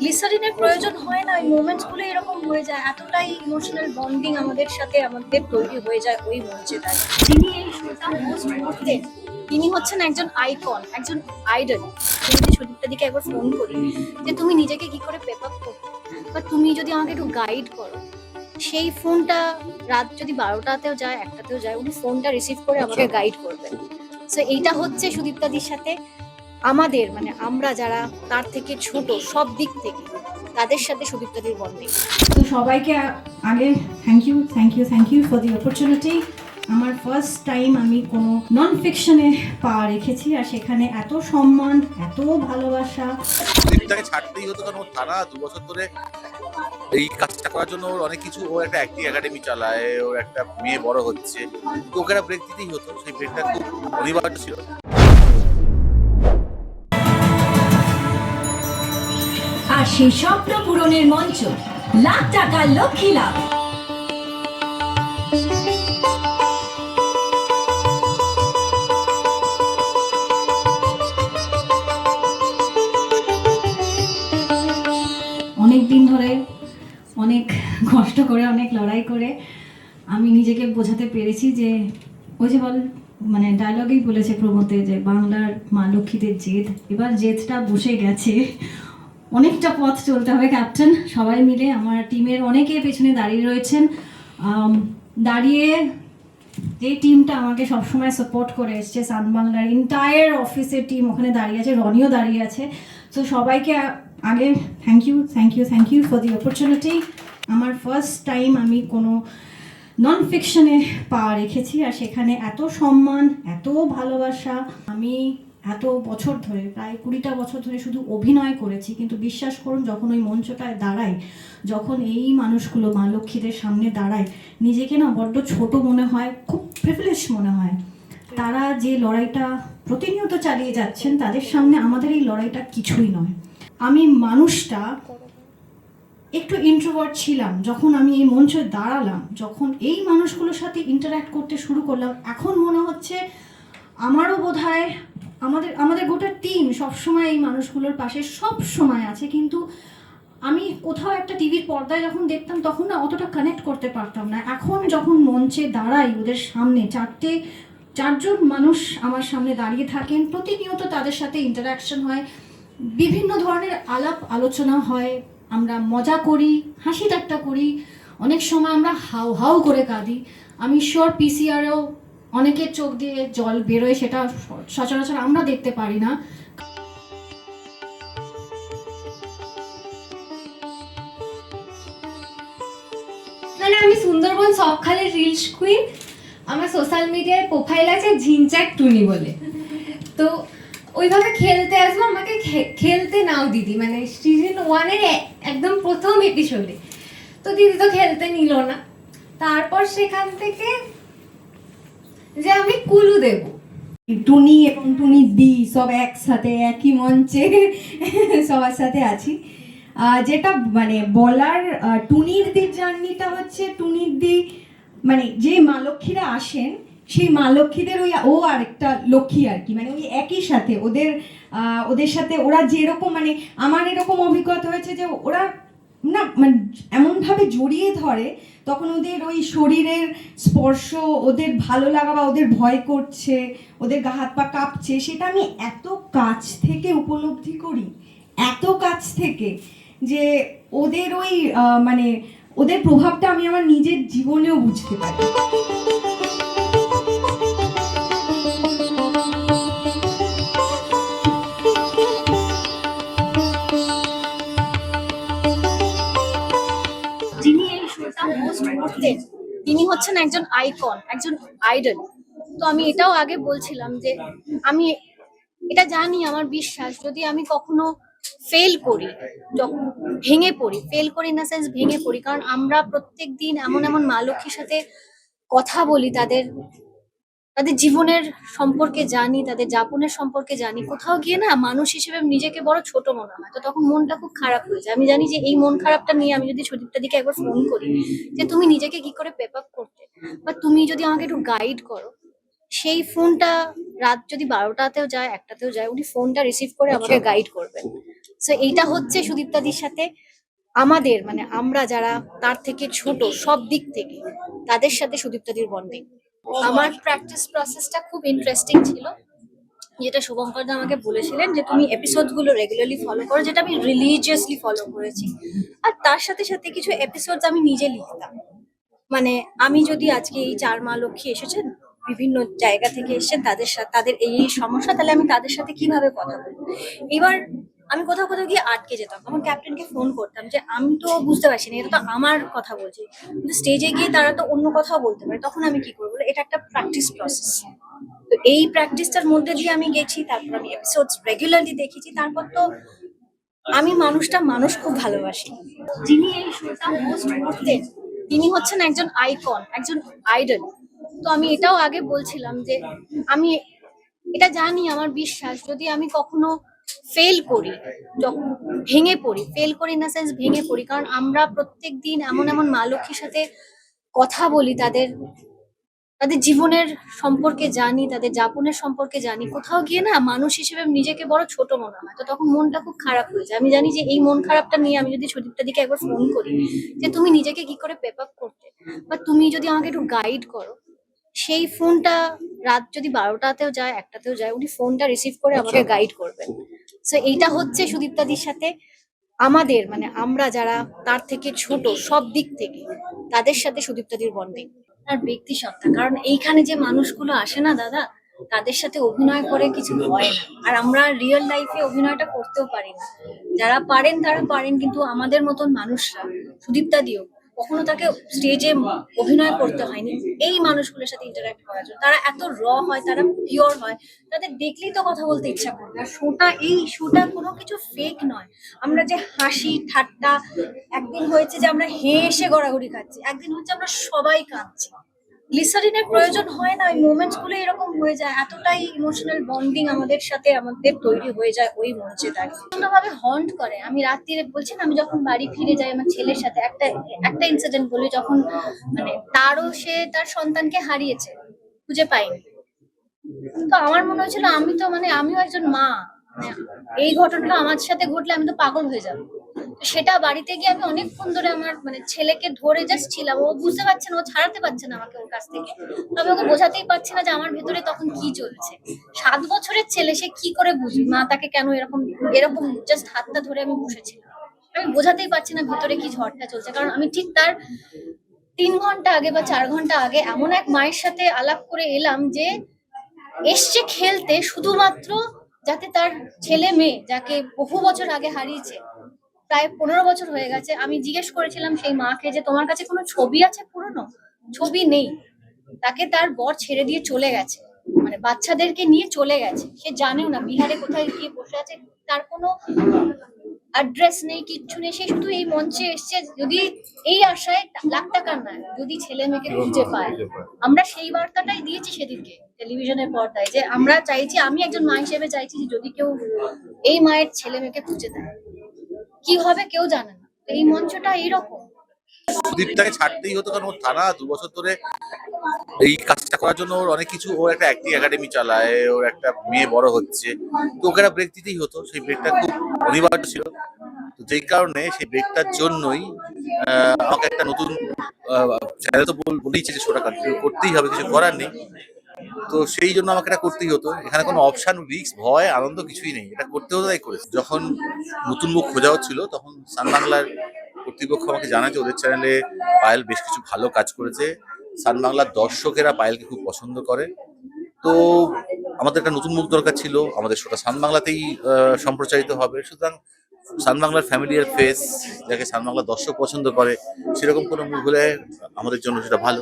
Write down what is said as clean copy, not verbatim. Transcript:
গ্লিসারিনের প্রয়োজন হয় না, ওই মোমেন্টস গুলো এরকম হয়ে যায়, এতটাই ইমোশনাল বন্ডিং আমাদের সাথে আমাদের তৈরি হয়ে যায় ওই মঞ্চে দাঁড়িয়ে। যিনি এই শোটা হোস্ট করতেন তিনি হচ্ছেন একজন আইকন, একজন আইডল। তুমি যদি সুদীপ্তা দিকে একবার ফোন করি যে তুমি নিজেকে কি করে পেপ আপ করতে, বা তুমি যদি আমাকে একটু গাইড করো, সেই ফোনটা রাত যদি 12টাতেও যায় 1টাতেও যায়, উনি ফোনটা রিসিভ করে আমাকে গাইড করবেন। সো এইটা হচ্ছে সুদীপ্তাদির সাথে আমাদের, মানে আমরা যারা তার থেকে ছোট সব দিক থেকে, তাদের সাথে সুদীপ্তাদির বন্ডিং। তো সবাইকে আগে thank you for the opportunity. আমার ফার্স্ট টাইম আমি কোনো নন ফিকশনে পা রেখেছি, আর সেখানে এত সম্মান, এত ভালোবাসা। সুদীপ্তাকে ছাড়তেই হতো, কারণ তারা 2 বছর ধরে এই কাজটা করার জন্য ওর অনেক কিছু, ও একটা অ্যাক্টিং একাডেমি চালায়, ওর একটা মেয়ে বড় হচ্ছে, তো ওকে একটা ব্রেক দিতেই হতো। সেই ব্রেকটা খুব অনিবার্য ছিল। আর সেই স্বপ্ন পূরণের মঞ্চ, লাখ টাকার লক্ষ্মী লাভ। অনেক দিন ধরে অনেক কষ্ট করে অনেক লড়াই করে আমি নিজেকে বোঝাতে পেরেছি যে ওই যে মানে ডায়লগেই বলেছে প্রমোতে যে বাংলার মা লক্ষ্মীদের জেদ, এবার জেদটা বসে গেছে। অনেকটা পথ চলতে হবে ক্যাপ্টেন, সবাই মিলে আমার টিমের অনেকে পেছনে দাঁড়িয়ে রয়েছেন। দাঁড়িয়ে যে টিমটা আমাকে সবসময় সাপোর্ট করে এসছে, সান বাংলার এন্টায়ার অফিসের টিম ওখানে দাঁড়িয়ে আছে, রনিও দাঁড়িয়ে আছে। তো সবাইকে আগে thank you for the opportunity. আমার ফার্স্ট টাইম আমি কোনো নন ফিকশনে পা রেখেছি, আর সেখানে এত সম্মান, এত ভালোবাসা। আমি এত বছর ধরে, প্রায় 20টা বছর ধরে শুধু অভিনয় করেছি, কিন্তু বিশ্বাস করুন যখন ওই মঞ্চটায় দাঁড়াই, যখন এই মানুষগুলো মা লক্ষ্মীদের সামনে দাঁড়ায়, নিজেকে না বড্ড ছোট মনে হয়, খুব প্রিভিলেজ মনে হয়। তারা যে লড়াইটা প্রতিনিয়ত চালিয়ে যাচ্ছেন, তাদের সামনে আমাদের এই লড়াইটা কিছুই নয়। আমি মানুষটা একটু ইন্ট্রোভার্ট ছিলাম, যখন আমি এই মঞ্চে দাঁড়ালাম, যখন এই মানুষগুলোর সাথে ইন্টারঅ্যাক্ট করতে শুরু করলাম, এখন মনে হচ্ছে আমারও বোধহয় আমাদের গোটা টিম সবসময় এই মানুষগুলোর পাশে সব সময় আছে। কিন্তু আমি কোথাও একটা টিভির পর্দায় যখন দেখতাম তখন না অতটা কানেক্ট করতে পারতাম না। এখন যখন মঞ্চে দাঁড়াই ওদের সামনে, 4জন মানুষ আমার সামনে দাঁড়িয়ে থাকেন, প্রতিনিয়ত তাদের সাথে ইন্টারাকশন হয়, বিভিন্ন ধরনের আলাপ আলোচনা হয়, আমরা মজা করি, হাসি ঠাট্টা করি, অনেক সময় আমরা হাউ হাউ করে কাঁদি। আমি শিওর পিসিআরেও অনেকের চোখ দিয়ে জল বেরোয়, সেটা সচরাচর আমরা দেখতে পারি না। মানে আমি সুন্দরবন সবখালের রিলস কুইন, আমার সোশ্যাল মিডিয়ায় প্রোফাইল আছে ঝিনচাক টুনি বলে। তো ওইভাবে খেলতে আসবো, আমাকে খেলতে নাও দিদি, মানে সিজন 1-এর একদম প্রথম এপিসোডে। তো দিদি তো খেলতে নিল না। তারপর সেখান থেকে যে আমি কুলু দেব, টুনি এবং টুনির দি সব একসাথে একই মঞ্চে সবার সাথে আছি। যেটা মানে বলার, টুনির দির জার্নিটা হচ্ছে, টুনির দি মানে যে মা লক্ষ্মীরা আসেন, সেই মা লক্ষ্মীদের ও আরেকটা লক্ষ্মী আর কি, মানে ওই একই সাথে ওদের সাথে ওরা যেরকম, মানে আমার এরকম অভিজ্ঞতা হয়েছে যে ওরা না মানে এমনভাবে জড়িয়ে ধরে, তখন ওদের ওই শরীরের স্পর্শ, ওদের ভালো লাগা বা ওদের ভয় করছে, ওদের গা হাত পা কাঁপছে, সেটা আমি এত কাছ থেকে উপলব্ধি করি, এত কাছ থেকে, যে ওদের ওই মানে ওদের প্রভাবটা আমি আমার নিজের জীবনেও বুঝতে পারি। যিনি এই শোটা হোস্ট করতেন তিনি হচ্ছেন একজন আইকন, একজন আইডল। তো আমি এটাও আগে বলছিলাম যে আমি এটা জানি, আমার বিশ্বাস যদি আমি কখনো ফেল করি, যখন ফেল করি ইন দ্য সেন্স ভেঙে পড়ি, কারণ আমরা প্রত্যেক দিন এমন এমন মা লক্ষ্মীর সাথে কথা বলি, তাদের জীবনের সম্পর্কে জানি, তাদের যাপনের সম্পর্কে জানি, কোথাও গিয়ে না মানুষ হিসেবে নিজেকে বড় ছোট মনে হয়। তো তখন মনটা খুব খারাপ হয়ে যায়। আমি জানি যে এই মন খারাপটা নিয়ে আমি যদি সুদীপ্তা দিকে একবার ফোন করি যে তুমি নিজেকে কি করে পেপ আপ করতে, বা তুমি যদি আমাকে একটু গাইড করো, সেই ফোনটা রাত যদি 12টাতেও যায় 1টাতেও যায়, উনি ফোনটা রিসিভ করে আমাকে গাইড করবেন। সো এইটা হচ্ছে সুদীপ্তাদির সাথে আমাদের মানে আমরা যারা তার থেকে ছোট সব দিক থেকে তাদের সাথে সুদীপ্তাদির বন্ডিং। আমার প্র্যাকটিস প্রসেসটা খুব ইন্টারেস্টিং ছিল, যেটা শুভঙ্কর দা আমাকে বলেছিলেন যে তুমি এপিসোড গুলো রেগুলারলি ফলো করো, যেটা আমি রিলিজিয়াসলি ফলো করেছি। আর তার সাথে সাথে কিছু এপিসোডস আমি নিজে লিখতাম। মানে আমি যদি আজকে এই 4 মা লক্ষ্মী এসেছেন বিভিন্ন জায়গা থেকে এসেছেন, তাদের সাথে তাদের এই সমস্যা, তাহলে আমি তাদের সাথে কিভাবে কথা বলবো। এবার আমি কোথাও কোথাও গিয়ে আটকে যেতাম, আমার ক্যাপ্টেনকে ফোন করতাম যে আমি তো বুঝতে পারছি না, এটা তো আমার কথা বলছি, কিন্তু স্টেজে গিয়ে তারা তো অন্য কথাও বলতে পারে, তখন আমি কি করবো। এটা একটা প্র্যাকটিস প্রসেস। তো এই প্র্যাকটিসটার মধ্যে দিয়ে আমি গেছি, তারপর আমি এপিসোডস রেগুলারলি দেখেছি, তারপর তো আমি মানুষ খুব ভালোবাসি। যিনি এই শোটা হোস্ট করতেন তিনি হচ্ছেন একজন আইকন, একজন আইডল। তো আমি এটাও আগে বলছিলাম যে আমি এটা জানি, আমার বিশ্বাস যদি আমি কখনো ফেল করি, যখন ফেল করি ইন দ্য সেন্স ভেঙে পড়ি, কারণ আমরা প্রত্যেক দিন এমন এমন মা লক্ষ্মীর সাথে কথা বলি, তাদের তাদের জীবনের সম্পর্কে জানি, তাদের যাপনের সম্পর্কে জানি, কোথাও গিয়ে না মানুষ হিসেবে নিজেকে বড় ছোট মনে হয়। তো তখন মনটা খুব খারাপ হয়ে যায়। আমি জানি যে এই মন খারাপটা নিয়ে আমি যদি সুদীপ্তাদিকে একবার ফোন করি যে তুমি নিজেকে কি করে পেপ আপ করতে, বা তুমি যদি আমাকে একটু গাইড করো, সেই ফোনটা রাত যদি 12টাতেও যায় 1টাতেও যায়, উনি ফোনটা রিসিভ করে আমাকে গাইড করবেন। সো এইটা হচ্ছে সুদীপ্তাদির সাথে আমাদের মানে আমরা যারা তার থেকে ছোট সব দিক থেকে তাদের সাথে সুদীপ্তাদির বন্ডিং আর ব্যক্তি সত্তা। কারণ এইখানে যে মানুষগুলো আসে না দাদা, তাদের সাথে অভিনয় করে কিছু হয় না। আর আমরা রিয়েল লাইফে অভিনয়টা করতেও পারি না। যারা পারেন তারা পারেন, কিন্তু আমাদের মতন মানুষরা, সুদীপ্তাদিও কখনো তাকে স্টেজে অভিনয় করতে হয়নি এই মানুষগুলোর সাথে ইন্টারঅ্যাক্ট করার জন্য। তারা এত হয়, তারা পিওর হয়, তাদের দেখলেই তো কথা বলতে ইচ্ছা করবে। আর শোটা কোনো কিছু ফেক নয়। আমরা যে হাসি ঠাট্টা, একদিন হয়েছে যে আমরা হেসে গড়াগড়ি খাচ্ছি, একদিন হচ্ছে আমরা সবাই কাঁদছি। গ্লিসারিনের প্রয়োজন হয় না, ওই মোমেন্টস গুলো এরকম হয়ে যায়, এতটাই ইমোশনাল বন্ডিং আমাদের সাথে আমাদের তৈরি হয়ে যায় ওই মঞ্চে দাঁড়িয়ে। ভাবে হন্ট করে। আমি রাত্রিরে বলছি না, আমি যখন বাড়ি ফিরে যাই আমার ছেলের সাথে, একটা ইনসিডেন্ট বলি, যখন মানে সে তার সন্তানকে হারিয়েছে, খুঁজে পাইনি। তো আমার মনে হয়েছিল আমিও একজন মা, মানে এই ঘটনাটা আমার সাথে ঘটলে আমি তো পাগল হয়ে যাবো। সেটা বাড়িতে গিয়ে আমি অনেকক্ষণ ধরে আমার মানে ছেলেকে ধরে জাস্ট ছিলাম। ও বুঝতে পারছে না, ও ছাড়াতে পারছে না আমাকে ওর কাছ থেকে। আমি ওকে বোঝাতেই পারছি না যে আমার ভেতরে তখন কি চলছে। 7 বছরের ছেলে, সে কি করে বুঝবে মা তাকে কেন এরকম জাস্ট হাতটা ধরে আমি বসেছিলাম। আমি বোঝাতেই পারছি না ভেতরে কি ঝড়টা চলছে। কারণ আমি ঠিক তার 3 ঘন্টা আগে বা 4 ঘন্টা আগে এমন এক মায়ের সাথে আলাপ করে এলাম যে এসছে খেলতে শুধুমাত্র যাতে তার ছেলে মেয়ে, যাকে বহু বছর আগে হারিয়েছে, প্রায় 15 বছর হয়ে গেছে। আমি জিজ্ঞেস করেছিলাম সেই মাকে যে তোমার কাছে কোনো ছবি আছে পুরনো? ছবি নেই। তাকে তার বর ছেড়ে দিয়ে চলে গেছে, মানে বাচ্চাদেরকে নিয়ে চলে গেছে। সে জানেও না বিহারে কোথায় গিয়ে বসে আছে, তার কোনো অ্যাড্রেস নেই, কিচ্ছু নেই। সে শুধু এই মঞ্চে এসছে যদি এই আশায়, লাখ টাকার নয়, যদি ছেলে মেয়েকে খুঁজে পায়। আমরা সেই বার্তাটাই দিয়েছি সেদিনকে টেলিভিশনের পর্দায়, যে আমরা চাইছি, আমি একজন মা হিসেবে চাইছি যে যদি কেউ এই মায়ের ছেলে মেয়েকে খুঁজে দেয়, কি হবে কেউ জানে না। এই মঞ্চটা এইরকম। সুদীপটাকে ছাড়তেই হতো, কারণ ওর টানা 2 বছর ধরে এই কাজটা করার জন্য ওর অনেক কিছু, ওর একটা অ্যাক্টিং একাডেমি চালায়, ওর একটা মেয়ে বড় হচ্ছে, তো ওকে একটা ব্রেক দিতেই হতো। সেই ব্রেকটা খুব অনিবার্য ছিল। তো যেই কারণে সেই ব্রেকটার জন্যই আমাকে একটা নতুন চ্যানেল তো বলেইছে যে শোটা কন্টিনিউ করতেই হবে, কিছু করার নেই। তো সেই জন্য আমাকে এটা করতেই হতো। এখানে কোনো অপশন, রিস্ক, ভয়, আনন্দ কিছুই নেই, এটা করতে হতো, তাই করেছি। যখন নতুন মুখ খোঁজা হচ্ছিল তখন সান বাংলার কর্তৃপক্ষ আমাকে জানায় যে ওদের চ্যানেলে পায়েল বেশ কিছু ভালো কাজ করেছে, সান বাংলার দর্শকেরা পায়েলকে খুব পছন্দ করে। তো আমাদের একটা নতুন মুখ দরকার ছিল, আমাদের শোটা সান বাংলাতেই সম্প্রচারিত হবে, সুতরাং সান বাংলার ফ্যামিলিয়ার ফেস, যাকে সান বাংলার দর্শক পছন্দ করে, সেরকম কোনো মুখ হলে আমাদের জন্য সেটা ভালো।